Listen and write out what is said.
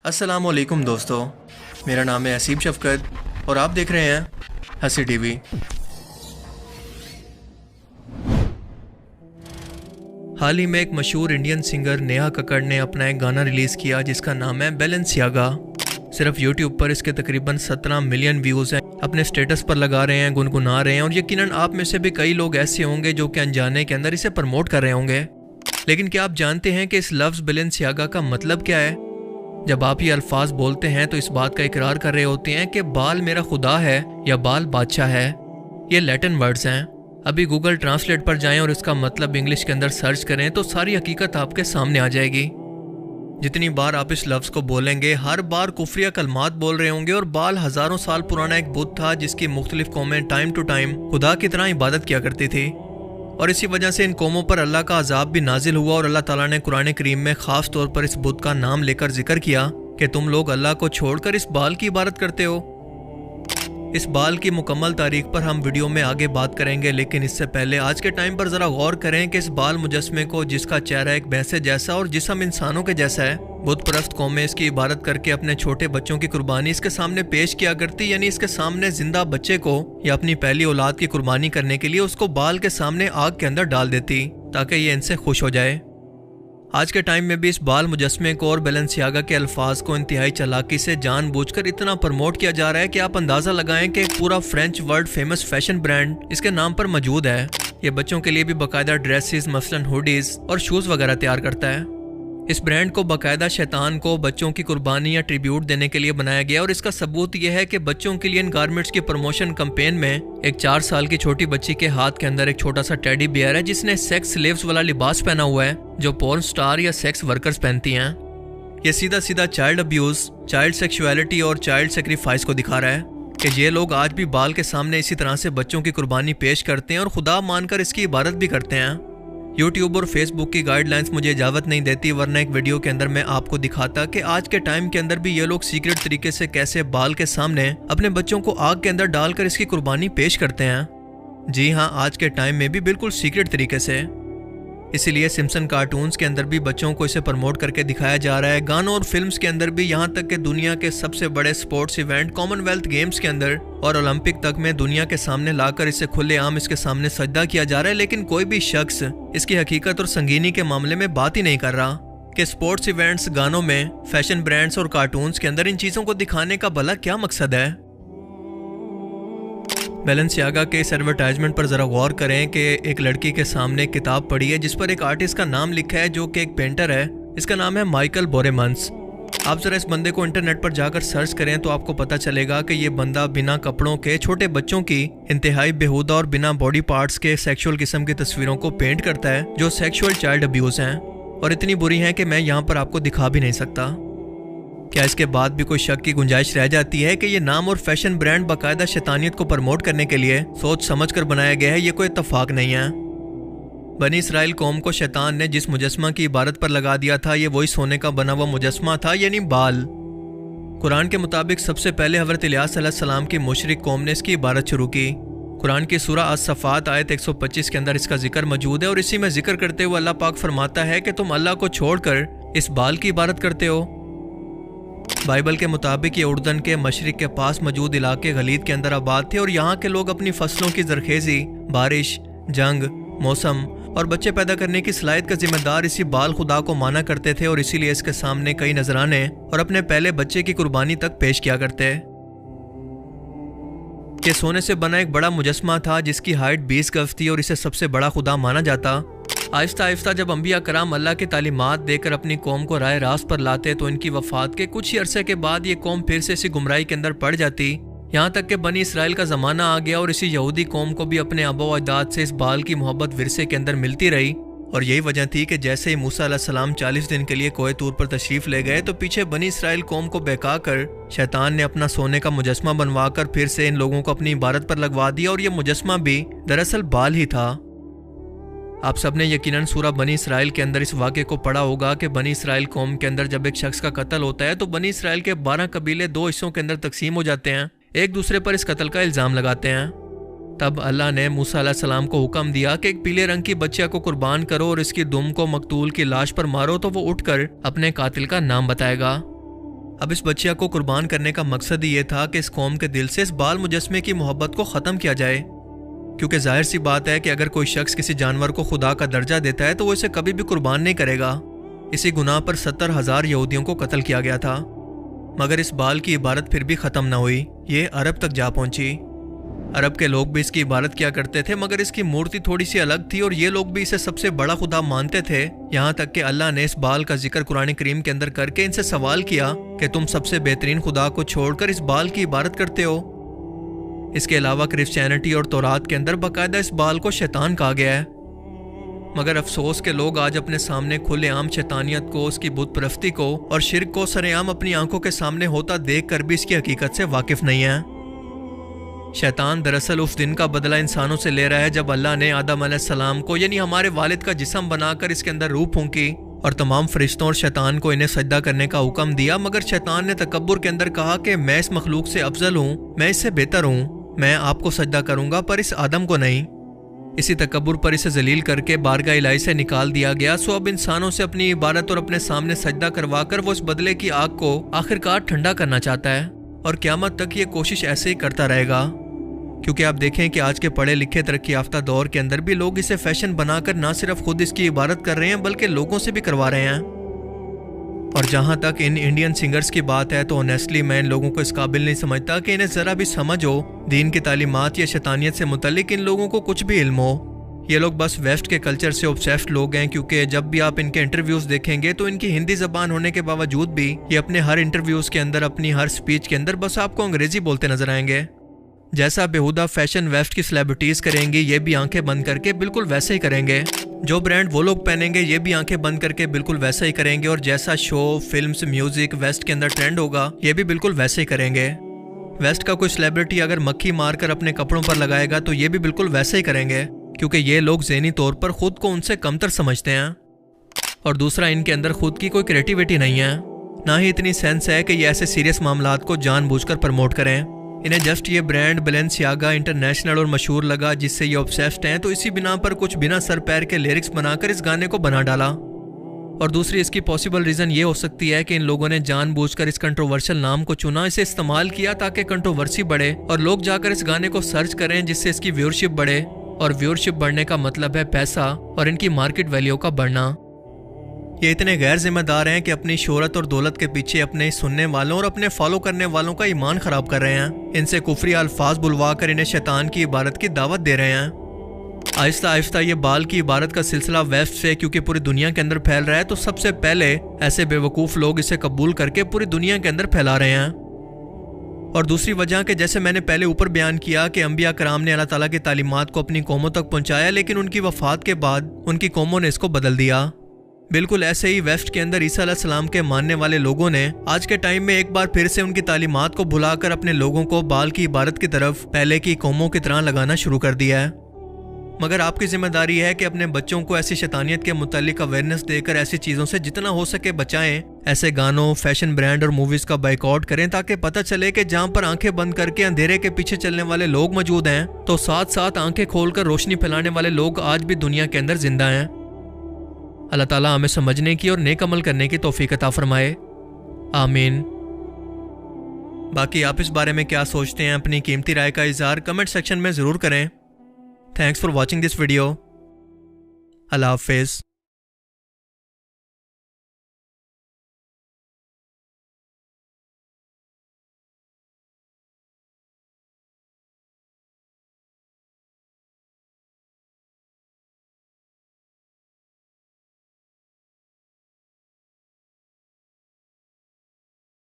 अस्सलामुअलैकुम दोस्तों, मेरा नाम है असीब शफकत और आप देख रहे हैं हंसी टीवी। हाल ही में एक मशहूर इंडियन सिंगर नेहा कक्कड़ ने अपना एक गाना रिलीज़ किया जिसका नाम है बैलेंसियागा। सिर्फ यूट्यूब पर इसके तकरीबन 17 मिलियन व्यूज़ हैं। अपने स्टेटस पर लगा रहे हैं, गुनगुना रहे हैं और यकीनन आप में से भी कई लोग ऐसे होंगे जो कि अनजाने के अंदर इसे प्रमोट कर रहे होंगे। लेकिन क्या आप जानते हैं कि इस लफ्ज़ बैलेंसियागा का मतलब क्या है? जब आप ये अल्फाज बोलते हैं तो इस बात का इकरार कर रहे होते हैं कि बाल मेरा खुदा है या बाल बादशाह है। ये लैटिन वर्ड्स हैं। अभी गूगल ट्रांसलेट पर जाएं और इसका मतलब इंग्लिश के अंदर सर्च करें तो सारी हकीकत आपके सामने आ जाएगी। जितनी बार आप इस लफ्ज़ को बोलेंगे हर बार कुफरिया कलमात बोल रहे होंगे। और बाल हज़ारों साल पुराना एक बुत था जिसकी मुख्तलिफ कौमें टाइम टू टाइम खुदा की तरह इबादत किया करती थी और इसी वजह से इन कौमों पर अल्लाह का अजाब भी नाजिल हुआ। और अल्लाह ताला ने कुरान करीम में ख़ास तौर पर इस बुत का नाम लेकर जिक्र किया कि तुम लोग अल्लाह को छोड़कर इस बाल की इबादत करते हो। इस बाल की मुकम्मल तारीख पर हम वीडियो में आगे बात करेंगे, लेकिन इससे पहले आज के टाइम पर ज़रा गौर करें कि इस बाल मुजस्मे को, जिसका चेहरा एक भैंसे जैसा और जिस्म इंसानों के जैसा है, बुत परस्त कौमें इसकी इबादत करके अपने छोटे बच्चों की कुर्बानी इसके सामने पेश किया करती। यानी इसके सामने जिंदा बच्चे को या अपनी पहली औलाद की कुर्बानी करने के लिए उसको बाल के सामने आग के अंदर डाल देती ताकि ये इनसे खुश हो जाए। आज के टाइम में भी इस बाल मुजस्मे को और बैलेंसियागा के अल्फाज को इंतहाई चालाकी से जानबूझकर इतना प्रमोट किया जा रहा है कि आप अंदाजा लगाएं कि एक पूरा French world famous fashion brand इसके नाम पर मौजूद है। ये बच्चों के लिए भी बाकायदा ड्रेसेस, मसलन हुडीज और शूज वगैरह तैयार करता है। इस ब्रांड को बाकायदा शैतान को बच्चों की कुर्बानी या ट्रिब्यूट देने के लिए बनाया गया और इसका सबूत यह है कि बच्चों के लिए इन गारमेंट्स के प्रमोशन कैंपेन में एक 4 साल की छोटी बच्ची के हाथ के अंदर एक छोटा सा टेडी बियर है जिसने सेक्स स्लेव्स वाला लिबास पहना हुआ है जो पोर्न स्टार या सेक्स वर्कर्स पहनती हैं। ये सीधा सीधा चाइल्ड अब्यूज, चाइल्ड सेक्सुअलिटी और चाइल्ड सेक्रीफाइस को दिखा रहा है कि ये लोग आज भी बाल के सामने इसी तरह से बच्चों की कुर्बानी पेश करते हैं और खुदा मानकर इसकी इबादत भी करते हैं। यूट्यूब और फेसबुक की गाइडलाइंस मुझे इजाज़त नहीं देती, वरना एक वीडियो के अंदर मैं आपको दिखाता कि आज के टाइम के अंदर भी ये लोग सीक्रेट तरीके से कैसे बाल के सामने अपने बच्चों को आग के अंदर डालकर इसकी कुर्बानी पेश करते हैं। जी हाँ, आज के टाइम में भी बिल्कुल सीक्रेट तरीके से। इसीलिए सिम्पसन कार्टून्स के अंदर भी बच्चों को इसे प्रमोट करके दिखाया जा रहा है। गानों और फिल्म्स के अंदर भी, यहाँ तक कि दुनिया के सबसे बड़े स्पोर्ट्स इवेंट कॉमनवेल्थ गेम्स के अंदर और ओलंपिक तक में दुनिया के सामने लाकर इसे खुलेआम इसके सामने सजदा किया जा रहा है। लेकिन कोई भी शख्स इसकी हकीकत और संगीनी के मामले में बात ही नहीं कर रहा कि स्पोर्ट्स इवेंट्स, गानों में, फैशन ब्रांड्स और कार्टून्स के अंदर इन चीज़ों को दिखाने का भला क्या मकसद है। बैलेंसियागा के इस एडवर्टाइजमेंट पर ज़रा गौर करें कि एक लड़की के सामने एक किताब पड़ी है जिस पर एक आर्टिस्ट का नाम लिखा है जो कि एक पेंटर है। इसका नाम है माइकल बोरेमंस। आप ज़रा इस बंदे को इंटरनेट पर जाकर सर्च करें तो आपको पता चलेगा कि ये बंदा बिना कपड़ों के छोटे बच्चों की इंतहाई बेहुदा और बिना बॉडी पार्ट्स के सेक्सुअल किस्म की तस्वीरों को पेंट करता है जो सेक्सुअल चाइल्ड अब्यूज़ हैं और इतनी बुरी हैं कि मैं यहाँ पर आपको दिखा भी नहीं सकता। क्या इसके बाद भी कोई शक की गुंजाइश रह जाती है कि ये नाम और फैशन ब्रांड बाकायदा शैतानियत को प्रमोट करने के लिए सोच समझ कर बनाया गया है? ये कोई इत्तफाक नहीं है। बनी इसराइल कौम को शैतान ने जिस मुजस्मा की इबादत पर लगा दिया था ये वही सोने का बना हुआ मुजस्मा था, यानी बाल। कुरान के मुताबिक सबसे पहले हज़रत इलियास अलैहिस्सलाम की मुशरिक कौम ने इसकी इबादत शुरू की। कुरान की सूरा अस-सफ़ात आयत 125 के अंदर इसका जिक्र मौजूद है और इसी में जिक्र करते हुए अल्लाह पाक फरमाता है कि तुम अल्लाह को छोड़कर इस बाल की इबादत करते हो। बाइबल के मुताबिक ये उर्दन के मशरिक के पास मौजूद इलाके गलीद के अंदर आबाद थे और यहाँ के लोग अपनी फसलों की जरखेज़ी, बारिश, जंग, मौसम और बच्चे पैदा करने की सलाहियत का जिम्मेदार इसी बाल खुदा को माना करते थे और इसीलिए इसके सामने कई नजराने और अपने पहले बच्चे की कुर्बानी तक पेश किया करते। ये सोने से बना एक बड़ा मुजस्मा था जिसकी हाइट 20 गज थी और इसे सबसे बड़ा खुदा माना जाता। आहिस्ता आहिस्ता जब अंबिया कराम अल्लाह की तालीमात देकर अपनी कौम को राह रास्त पर लाते तो इनकी वफात के कुछ ही अरसे के बाद ये कौम फिर से इसी गुमराही के अंदर पड़ जाती। यहाँ तक कि बनी इसराइल का ज़माना आ गया और इसी यहूदी कौम को भी अपने आबा व अजदाद से इस बाल की मोहब्बत विरसे के अंदर मिलती रही। और यही वजह थी कि जैसे ही मूसा अलैहिस्सलाम 40 दिन के लिए कोहे तूर पर तशरीफ़ ले गए तो पीछे बनी इसराइल कौम को बहका कर शैतान ने अपना सोने का मुजस्मा बनवा कर फिर से इन लोगों को अपनी इबादत पर लगवा दिया और यह मुजस्मा भी दरअसल बाल ही था। आप सबने यकीनन सूरा बनी इसराइल के अंदर इस वाक़े को पढ़ा होगा कि बनी इसराइल कौम के अंदर जब एक शख्स का कत्ल होता है तो बनी इसराइल के 12 कबीले 2 हिस्सों के अंदर तकसीम हो जाते हैं, एक दूसरे पर इस कत्ल का इल्ज़ाम लगाते हैं। तब अल्लाह ने मूसा अलैहिस्सलाम को हुक्म दिया कि एक पीले रंग की बच्चिया को कुर्बान करो और इसकी दुम को मकतूल की लाश पर मारो तो वो उठकर अपने कातिल का नाम बताएगा। अब इस बच्चिया को कुर्बान करने का मकसद ही ये था कि इस कौम के दिल से इस बाल मुजस्मे की मोहब्बत को ख़त्म किया जाए, क्योंकि जाहिर सी बात है कि अगर कोई शख्स किसी जानवर को खुदा का दर्जा देता है तो वो इसे कभी भी कुर्बान नहीं करेगा। इसी गुनाह पर 70,000 यहूदियों को कत्ल किया गया था, मगर इस बाल की इबारत फिर भी ख़त्म ना हुई। ये अरब तक जा पहुंची। अरब के लोग भी इसकी इबारत किया करते थे, मगर इसकी मूर्ति थोड़ी सी अलग थी और ये लोग भी इसे सबसे बड़ा खुदा मानते थे। यहाँ तक कि अल्लाह ने इस बाल का जिक्र कुरान करीम के अंदर करके इनसे सवाल किया कि तुम सबसे बेहतरीन खुदा को छोड़कर इस बाल की इबारत करते हो। इसके अलावा क्रिश्चियनिटी और तौरात के अंदर बाकायदा इस बाल को शैतान कहा गया है। मगर अफसोस के लोग आज अपने सामने खुलेआम शैतानियत को, उसकी बुत परस्ती को और शिर्क को सरेआम अपनी आंखों के सामने होता देख कर भी इसकी हकीकत से वाकिफ नहीं है। शैतान दरअसल उस दिन का बदला इंसानों से ले रहा है जब अल्लाह ने आदम अलैहिस्सलाम को यानी हमारे वालिद का जिस्म बनाकर इसके अंदर रूह फूंकी और तमाम फरिश्तों और शैतान को इन्हें सजदा करने का हुक्म दिया। मगर शैतान ने तकब्बुर के अंदर कहा कि मैं इस मखलूक से अफजल हूँ, मैं इससे बेहतर हूँ, मैं आपको सजदा करूंगा पर इस आदम को नहीं। इसी तकब्बुर पर इसे जलील करके बारगाह इलाही से निकाल दिया गया। सो अब इंसानों से अपनी इबादत और अपने सामने सजदा करवाकर वो इस बदले की आग को आखिरकार ठंडा करना चाहता है और क़यामत तक ये कोशिश ऐसे ही करता रहेगा। क्योंकि आप देखें कि आज के पढ़े लिखे तरक्की याफ्ता दौर के अंदर भी लोग इसे फैशन बनाकर ना सिर्फ खुद इसकी इबादत कर रहे हैं बल्कि लोगों से भी करवा रहे हैं। और जहाँ तक इन इंडियन सिंगर्स की बात है तो ऑनेस्टली मैं इन लोगों को इस काबिल नहीं समझता कि इन्हें ज़रा भी समझ हो दीन की तालीमात या शैतानियत से मुतल्लिक इन लोगों को कुछ भी इल्म हो। ये लोग बस वेस्ट के कल्चर से ऑब्सेस्ड लोग हैं, क्योंकि जब भी आप इनके इंटरव्यूज़ देखेंगे तो इनकी हिंदी ज़बान होने के बावजूद भी ये अपने हर इंटरव्यूज़ के अंदर, अपनी हर स्पीच के अंदर बस आपको अंग्रेज़ी बोलते नजर आएंगे। जैसा बेहुदा फैशन वेस्ट की सेलिब्रिटीज़ करेंगी ये भी आंखें बंद करके बिल्कुल वैसे ही करेंगे। जो ब्रांड वो लोग पहनेंगे ये भी आंखें बंद करके बिल्कुल वैसा ही करेंगे। और जैसा शो, फिल्म्स, म्यूजिक वेस्ट के अंदर ट्रेंड होगा ये भी बिल्कुल वैसे ही करेंगे। वेस्ट का कोई सेलिब्रिटी अगर मक्खी मारकर अपने कपड़ों पर लगाएगा तो ये भी बिल्कुल वैसे ही करेंगे, क्योंकि ये लोग ज़हनी तौर पर खुद को उनसे कमतर समझते हैं। और दूसरा, इनके अंदर खुद की कोई क्रिएटिविटी नहीं है, ना ही इतनी सेंस है कि ये ऐसे सीरियस मामलात को जानबूझकर प्रमोट करें। इन्हें जस्ट ये ब्रांड बैलेंसियागा इंटरनेशनल और मशहूर लगा जिससे ये ऑब्सेस्ड हैं, तो इसी बिना पर कुछ बिना सर पैर के लिरिक्स बनाकर इस गाने को बना डाला। और दूसरी इसकी पॉसिबल रीज़न ये हो सकती है कि इन लोगों ने जानबूझकर इस कंट्रोवर्शियल नाम को चुना, इसे इस्तेमाल किया ताकि कंट्रोवर्सी बढ़े और लोग जाकर इस गाने को सर्च करें, जिससे इसकी व्यूअरशिप बढ़े। और व्यूअरशिप बढ़ने का मतलब है पैसा और इनकी मार्केट वैल्यू का बढ़ना। ये इतने गैर जिम्मेदार हैं कि अपनी शोहरत और दौलत के पीछे अपने सुनने वालों और अपने फॉलो करने वालों का ईमान खराब कर रहे हैं। इनसे कुफरी अल्फाज बुलवा कर इन्हें शैतान की इबारत की दावत दे रहे हैं। आहिस्ता आहिस्ता ये बाल की इबारत का सिलसिला वेस्ट से क्योंकि पूरी दुनिया के अंदर फैल रहा है, तो सबसे पहले ऐसे बेवकूफ़ लोग इसे कबूल करके पूरी दुनिया के अंदर फैला रहे हैं। और दूसरी वजह कि जैसे मैंने पहले ऊपर बयान किया कि अंबिया कराम ने अल्लाह ताला की तालीमात को अपनी कौमों तक पहुँचाया, लेकिन उनकी वफ़ात के बाद उनकी कौमों ने इसको बदल दिया। बिल्कुल ऐसे ही वेस्ट के अंदर ईसा अलैहिस्सलाम के मानने वाले लोगों ने आज के टाइम में एक बार फिर से उनकी तालीमात को भुलाकर अपने लोगों को बाल की इबारत की तरफ पहले की कौमों की तरह लगाना शुरू कर दिया है। मगर आपकी जिम्मेदारी है कि अपने बच्चों को ऐसी शैतानियत के मुतालिक अवेयरनेस देकर ऐसी चीज़ों से जितना हो सके बचाएं। ऐसे गानों, फैशन ब्रांड और मूवीज़ का बाइकआउट करें ताकि पता चले कि जहाँ पर आंखें बंद करके अंधेरे के पीछे चलने वाले लोग मौजूद हैं, तो साथ साथ आंखें खोलकर रोशनी फैलाने वाले लोग आज भी दुनिया के अंदर जिंदा हैं। अल्लाह ताला हमें समझने की और नेक अमल करने की तौफीक अता फरमाए, आमीन। बाकी आप इस बारे में क्या सोचते हैं, अपनी कीमती राय का इज़हार कमेंट सेक्शन में ज़रूर करें। Thanks for watching this video. अल्लाह हाफिज़।